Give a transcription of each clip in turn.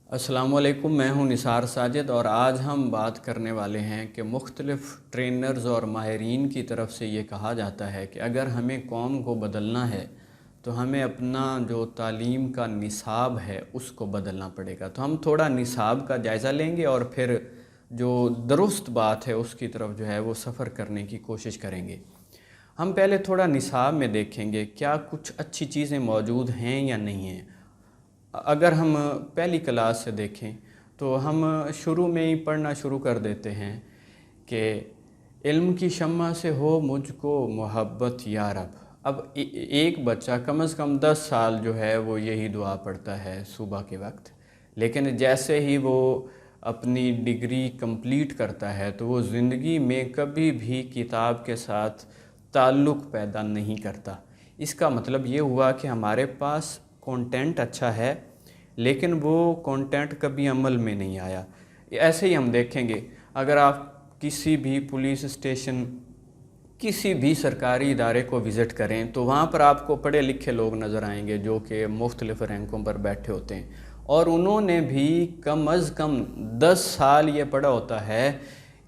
अस्सलाम वालेकुम। मैं हूं निसार साजिद और आज हम बात करने वाले हैं कि मुख्तलिफ़ ट्रेनर्स और माहिरीन की तरफ से ये कहा जाता है कि अगर हमें कौम को बदलना है तो हमें अपना जो तालीम का निसाब है उसको बदलना पड़ेगा। तो हम थोड़ा निसाब का जायज़ा लेंगे और फिर जो दुरुस्त बात है उसकी तरफ जो है वो सफ़र करने की कोशिश करेंगे। हम पहले थोड़ा निसाब में देखेंगे क्या कुछ अच्छी चीज़ें मौजूद हैं या नहीं हैं। अगर हम पहली क्लास से देखें तो हम शुरू में ही पढ़ना शुरू कर देते हैं कि इल्म की शम्मा से हो मुझको मोहब्बत या रब। अब एक बच्चा कम से कम 10 साल जो है वो यही दुआ पढ़ता है सुबह के वक्त, लेकिन जैसे ही वो अपनी डिग्री कंप्लीट करता है तो वो ज़िंदगी में कभी भी किताब के साथ ताल्लुक़ पैदा नहीं करता। इसका मतलब ये हुआ कि हमारे पास कंटेंट अच्छा है लेकिन वो कंटेंट कभी अमल में नहीं आया। ऐसे ही हम देखेंगे, अगर आप किसी भी पुलिस स्टेशन, किसी भी सरकारी इदारे को विज़िट करें तो वहाँ पर आपको पढ़े लिखे लोग नज़र आएंगे जो कि मुख्तलिफ़ रैंकों पर बैठे होते हैं और उन्होंने भी कम अज़ कम 10 साल ये पढ़ा होता है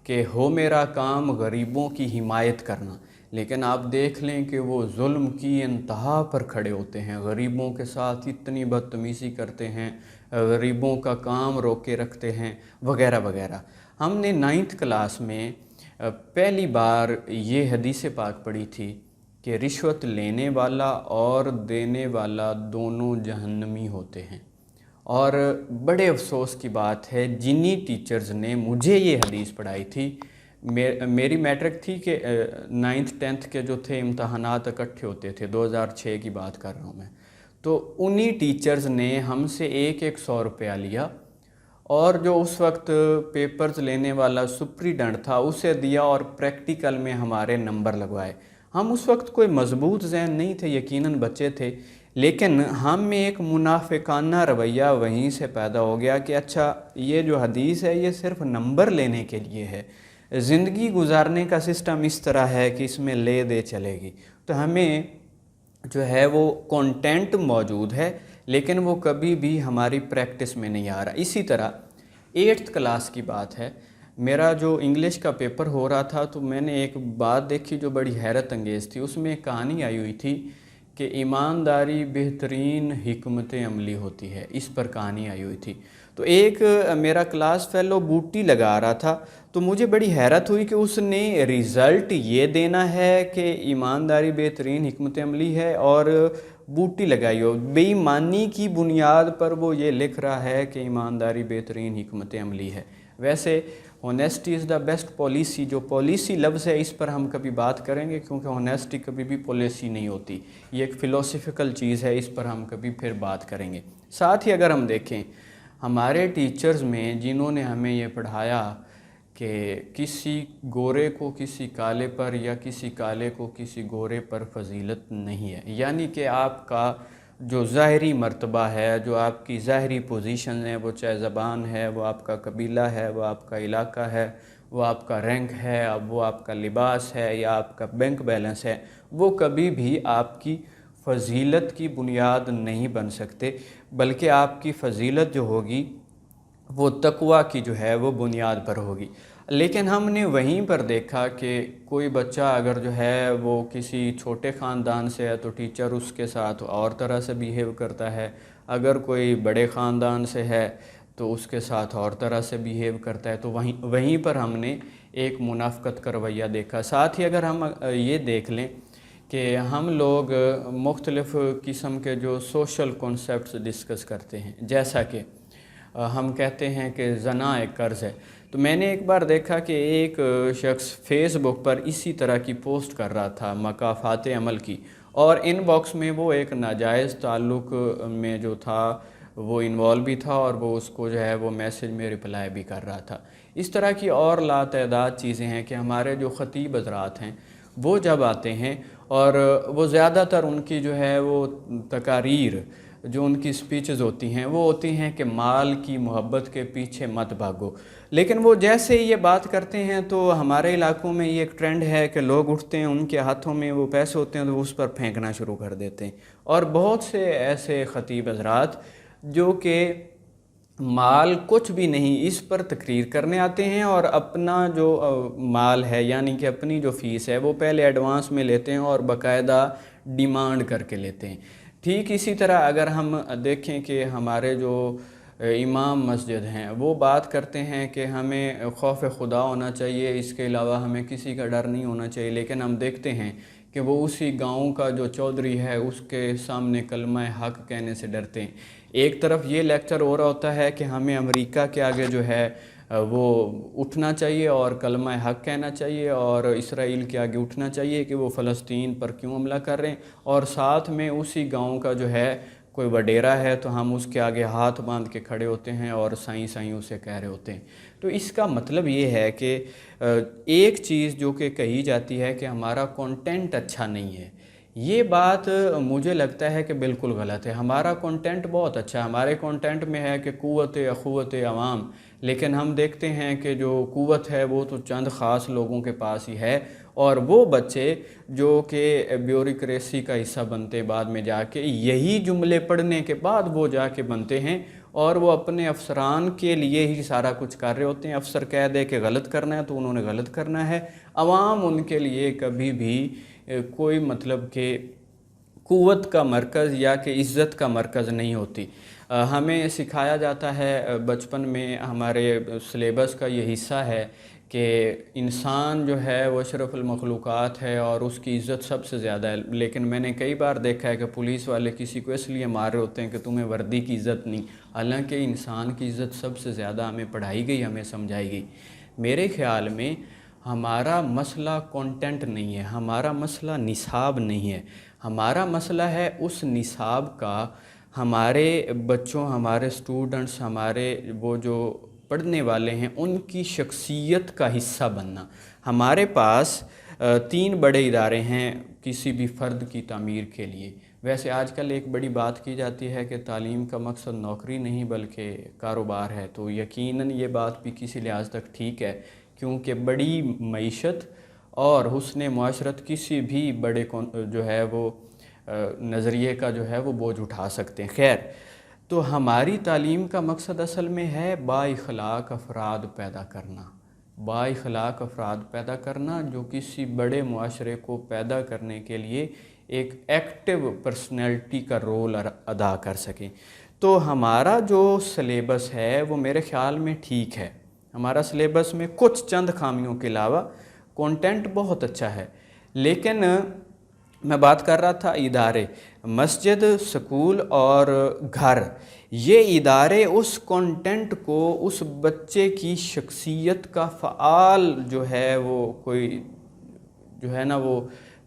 कि हो मेरा काम गरीबों की हिमायत करना। लेकिन आप देख लें कि वो जुल्म की इंतहा पर खड़े होते हैं, गरीबों के साथ इतनी बदतमीज़ी करते हैं, गरीबों का काम रोक के रखते हैं वगैरह वगैरह। हमने 9th क्लास में पहली बार ये हदीस पाक पढ़ी थी कि रिश्वत लेने वाला और देने वाला दोनों जहन्नमी होते हैं। और बड़े अफसोस की बात है जिन्हीं टीचर्स ने मुझे ये हदीस पढ़ाई थी, मेरी मैट्रिक थी कि 9th 10th के जो थे इम्तहानात इकट्ठे होते थे, 2006 की बात कर रहा हूँ मैं, तो उन्हीं टीचर्स ने हमसे एक 100 रुपया लिया और जो उस वक्त पेपर्स लेने वाला सुप्रीडेंट था उसे दिया और प्रैक्टिकल में हमारे नंबर लगवाए। हम उस वक्त कोई मजबूत ज़हन नहीं थे, यकीनन बच्चे थे, लेकिन हम में एक मुनाफिकाना रवैया वहीं से पैदा हो गया कि अच्छा ये जो हदीस है ये सिर्फ नंबर लेने के लिए है, ज़िंदगी गुजारने का सिस्टम इस तरह है कि इसमें ले दे चलेगी। तो हमें जो है वो कंटेंट मौजूद है लेकिन वो कभी भी हमारी प्रैक्टिस में नहीं आ रहा। इसी तरह 8th क्लास की बात है, मेरा जो इंग्लिश का पेपर हो रहा था तो मैंने एक बात देखी जो बड़ी हैरत अंगेज़ थी। उसमें एक कहानी आई हुई थी कि ईमानदारी बेहतरीन हिकमत अमली होती है, इस पर कहानी आई हुई थी। तो एक मेरा क्लास फेलो बूटी लगा रहा था तो मुझे बड़ी हैरत हुई कि उसने रिज़ल्ट ये देना है कि ईमानदारी बेहतरीन हिकमत अमली है और बूटी लगाई हो, बेईमानी की बुनियाद पर वो ये लिख रहा है कि ईमानदारी बेहतरीन हिकमत अमली है। वैसे honesty is the best policy, जो पॉलिसी लफ्ज़ है इस पर हम कभी बात करेंगे क्योंकि ऑनेस्टी कभी भी पॉलिसी नहीं होती, ये एक फ़िलोसफिकल चीज़ है, इस पर हम कभी फिर बात करेंगे। साथ ही अगर हम देखें हमारे टीचर्स में जिन्होंने हमें ये पढ़ाया कि किसी गोरे को किसी काले पर या किसी काले को किसी गोरे पर फजीलत नहीं है, यानी कि आपका जो ज़ाहरी मर्तबा है, जो आपकी ज़ाहरी पोजीशन है, वो चाहे ज़बान है, वो आपका कबीला है, वो आपका इलाका है, वो आपका रैंक है, अब वो आपका लिबास है या आपका बैंक बैलेंस है, वो कभी भी आपकी फ़जीलत की बुनियाद नहीं बन सकते, बल्कि आपकी फ़जीलत जो होगी वो तक़वा की जो है वो बुनियाद पर होगी। लेकिन हमने वहीं पर देखा कि कोई बच्चा अगर जो है वो किसी छोटे ख़ानदान से है तो टीचर उसके साथ और तरह से बिहेव करता है, अगर कोई बड़े ख़ानदान से है तो उसके साथ और तरह से बिहेव करता है। तो वहीं पर हमने एक मुनाफ़क़त का रवैया देखा। साथ ही अगर हम ये देख लें कि हम लोग मुख्तलिफ़ किस्म के जो सोशल कॉन्सेप्ट्स डिस्कस करते हैं, जैसा कि हम कहते हैं कि ज़ना एक कर्ज़ है, तो मैंने एक बार देखा कि एक शख्स फेसबुक पर इसी तरह की पोस्ट कर रहा था मकाफ़ात अमल की, और इनबॉक्स में वो एक नाजायज़ ताल्लुक़ में जो था वो इन्वॉल्व भी था और वो उसको जो है वो मैसेज में रिप्लाई भी कर रहा था। इस तरह की और लातदाद चीज़ें हैं कि हमारे जो ख़तीब हज़रात हैं वो जब आते हैं और वो ज़्यादातर उनकी जो है वो तकारीर, जो उनकी स्पीचेस होती हैं वो होती हैं कि माल की मोहब्बत के पीछे मत भागो, लेकिन वो जैसे ही ये बात करते हैं तो हमारे इलाकों में ये एक ट्रेंड है कि लोग उठते हैं, उनके हाथों में वो पैसे होते हैं तो उस पर फेंकना शुरू कर देते हैं। और बहुत से ऐसे ख़तीब हज़रात जो कि مال کچھ بھی نہیں، اس پر تقریر کرنے آتے ہیں اور اپنا جو مال ہے یعنی کہ اپنی جو فیس ہے وہ پہلے ایڈوانس میں لیتے ہیں اور باقاعدہ ڈیمانڈ کر کے لیتے ہیں۔ ٹھیک اسی طرح اگر ہم دیکھیں کہ ہمارے جو امام مسجد ہیں وہ بات کرتے ہیں کہ ہمیں خوف خدا ہونا چاہیے، اس کے علاوہ ہمیں کسی کا ڈر نہیں ہونا چاہیے، لیکن ہم دیکھتے ہیں کہ وہ اسی گاؤں کا جو چودھری ہے اس کے سامنے کلمہ حق کہنے سے ڈرتے ہیں۔ ایک طرف یہ لیکچر ہو رہا ہوتا ہے کہ ہمیں امریکہ کے آگے جو ہے وہ اٹھنا چاہیے اور کلمہ حق کہنا چاہیے، اور اسرائیل کے آگے اٹھنا چاہیے کہ وہ فلسطین پر کیوں حملہ کر رہے ہیں، اور ساتھ میں اسی گاؤں کا جو ہے کوئی وڈیرا ہے تو ہم اس کے آگے ہاتھ باندھ کے کھڑے ہوتے ہیں اور سائیں سائیں اسے کہہ رہے ہوتے ہیں۔ تو اس کا مطلب یہ ہے کہ ایک چیز جو کہ کہی جاتی ہے کہ ہمارا کنٹینٹ اچھا نہیں ہے، یہ بات مجھے لگتا ہے کہ بالکل غلط ہے۔ ہمارا کنٹینٹ بہت اچھا ہے، ہمارے کنٹینٹ میں ہے کہ قوت اخوت عوام، لیکن ہم دیکھتے ہیں کہ جو قوت ہے وہ تو چند خاص لوگوں کے پاس ہی ہے، اور وہ بچے جو کہ بیوروکریسی کا حصہ بنتے بعد میں جا کے یہی جملے پڑھنے کے بعد وہ جا کے بنتے ہیں، اور وہ اپنے افسران کے لیے ہی سارا کچھ کر رہے ہوتے ہیں۔ افسر کہہ دے کہ غلط کرنا ہے تو انہوں نے غلط کرنا ہے، عوام ان کے لیے کبھی بھی کوئی مطلب کہ قوت کا مرکز یا کہ عزت کا مرکز نہیں ہوتی۔ ہمیں سکھایا جاتا ہے بچپن میں، ہمارے سلیبس کا یہ حصہ ہے کہ انسان جو ہے وہ اشرف المخلوقات ہے اور اس کی عزت سب سے زیادہ ہے، لیکن میں نے کئی بار دیکھا ہے کہ پولیس والے کسی کو اس لیے مار رہے ہوتے ہیں کہ تمہیں وردی کی عزت نہیں، حالانکہ انسان کی عزت سب سے زیادہ ہمیں پڑھائی گئی، ہمیں سمجھائی گئی۔ میرے خیال میں ہمارا مسئلہ کنٹینٹ نہیں ہے، ہمارا مسئلہ نصاب نہیں ہے، ہمارا مسئلہ ہے اس نصاب کا ہمارے بچوں، ہمارے سٹوڈنٹس، ہمارے وہ جو پڑھنے والے ہیں ان کی شخصیت کا حصہ بننا۔ ہمارے پاس 3 بڑے ادارے ہیں کسی بھی فرد کی تعمیر کے لیے۔ ویسے آج کل ایک بڑی بات کی جاتی ہے کہ تعلیم کا مقصد نوکری نہیں بلکہ کاروبار ہے، تو یقیناً یہ بات بھی کسی لحاظ تک ٹھیک ہے، کیونکہ بڑی معیشت اور حسن معاشرت کسی بھی بڑے جو ہے وہ نظریے کا جو ہے وہ بوجھ اٹھا سکتے ہیں۔ خیر، تو ہماری تعلیم کا مقصد اصل میں ہے با اخلاق افراد پیدا کرنا، با اخلاق افراد پیدا کرنا جو کسی بڑے معاشرے کو پیدا کرنے کے لیے ایک ایکٹیو پرسنالٹی کا رول ادا کر سکیں۔ تو ہمارا جو سلیبس ہے وہ میرے خیال میں ٹھیک ہے، ہمارا سلیبس میں کچھ چند خامیوں کے علاوہ کنٹینٹ بہت اچھا ہے، لیکن میں بات کر رہا تھا ادارے، مسجد، سکول اور گھر، یہ ادارے اس کنٹینٹ کو اس بچے کی شخصیت کا فعال جو ہے وہ کوئی جو ہے نا وہ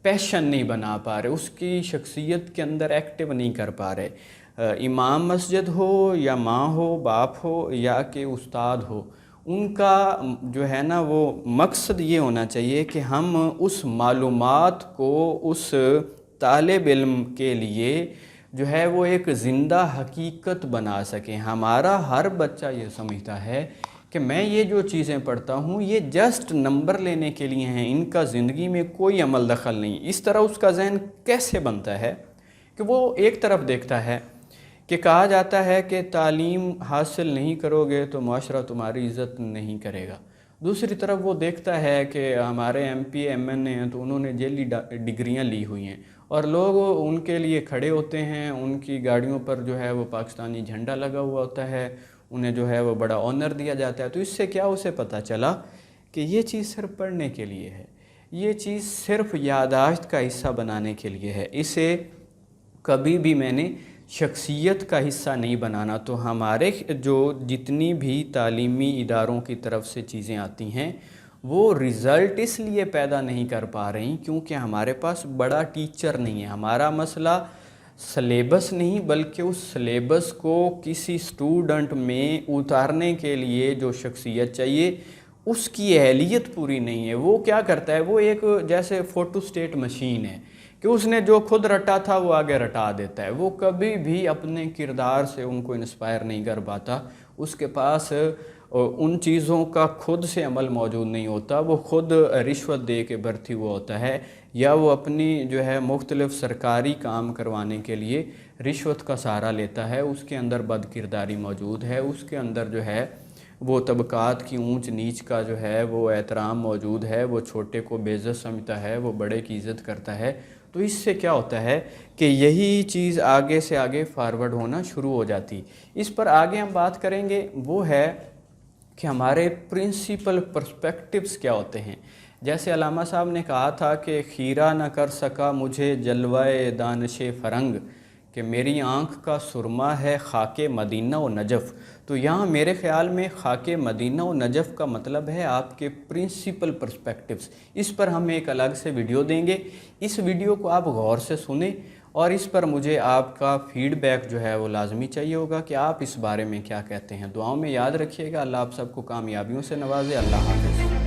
پیشن نہیں بنا پا رہے، اس کی شخصیت کے اندر ایکٹیو نہیں کر پا رہے۔ امام مسجد ہو یا ماں ہو، باپ ہو یا کہ استاد ہو، ان کا جو ہے نا وہ مقصد یہ ہونا چاہیے کہ ہم اس معلومات کو اس طالب علم کے لیے جو ہے وہ ایک زندہ حقیقت بنا سکیں۔ ہمارا ہر بچہ یہ سمجھتا ہے کہ میں یہ جو چیزیں پڑھتا ہوں یہ جسٹ نمبر لینے کے لیے ہیں، ان کا زندگی میں کوئی عمل دخل نہیں۔ اس طرح اس کا ذہن کیسے بنتا ہے کہ وہ ایک طرف دیکھتا ہے کہ کہا جاتا ہے کہ تعلیم حاصل نہیں کرو گے تو معاشرہ تمہاری عزت نہیں کرے گا، دوسری طرف وہ دیکھتا ہے کہ ہمارے ایم پی ایم این اے ہیں تو انہوں نے جیلی ڈگریاں لی ہوئی ہیں اور لوگ ان کے لیے کھڑے ہوتے ہیں، ان کی گاڑیوں پر جو ہے وہ پاکستانی جھنڈا لگا ہوا ہوتا ہے، انہیں جو ہے وہ بڑا آنر دیا جاتا ہے۔ تو اس سے کیا اسے پتہ چلا کہ یہ چیز صرف پڑھنے کے لیے ہے، یہ چیز صرف یادداشت کا حصہ بنانے کے لیے ہے، اسے کبھی بھی میں نے شخصیت کا حصہ نہیں بنانا۔ تو ہمارے جو جتنی بھی تعلیمی اداروں کی طرف سے چیزیں آتی ہیں وہ رزلٹ اس لیے پیدا نہیں کر پا رہی کیونکہ ہمارے پاس بڑا ٹیچر نہیں ہے۔ ہمارا مسئلہ سلیبس نہیں بلکہ اس سلیبس کو کسی سٹوڈنٹ میں اتارنے کے لیے جو شخصیت چاہیے اس کی اہلیت پوری نہیں ہے۔ وہ کیا کرتا ہے، وہ ایک جیسے فوٹو سٹیٹ مشین ہے کہ اس نے جو خود رٹا تھا وہ آگے رٹا دیتا ہے، وہ کبھی بھی اپنے کردار سے ان کو انسپائر نہیں کر پاتا، اس کے پاس उन चीज़ों का खुद से अमल मौजूद नहीं होता, वो खुद रिश्वत दे के भर्ती हुआ होता है, या वो अपनी जो है मुख्तलिफ़ सरकारी काम करवाने के लिए रिश्वत का सहारा लेता है। उसके अंदर बदकिरदारी मौजूद है, उसके अंदर जो है वो तबक़ात की ऊंच नीच का जो है वो एहतराम मौजूद है, वो छोटे को बेइज्जत समझता है, वो बड़े की इज़्ज़त करता है। तो इससे क्या होता है कि यही चीज़ आगे से आगे फारवर्ड होना शुरू हो जाती। इस पर आगे हम बात करेंगे, वो है कि हमारे प्रिंसिपल पर्सपेक्टिव्स क्या होते हैं। जैसे अल्लामा साहब ने कहा था कि खीरा न कर सका मुझे जलवाए दानिशे फ़रंग, कि मेरी आँख का सुरमा है खाके मदीना व नजफ़। तो यहाँ मेरे ख़्याल में खाके मदीना व नजफ़ का मतलब है आपके प्रिंसिपल पर्सपेक्टिव्स। इस पर हम एक अलग से वीडियो देंगे, इस वीडियो को आप गौर से सुने और इस पर मुझे आपका फ़ीडबैक जो है वो लाजमी चाहिए होगा कि आप इस बारे में क्या कहते हैं। दुआओं में याद रखिएगा। अल्लाह आप सबको कामयाबियों से नवाज़े। अल्लाह हाफ़िज़।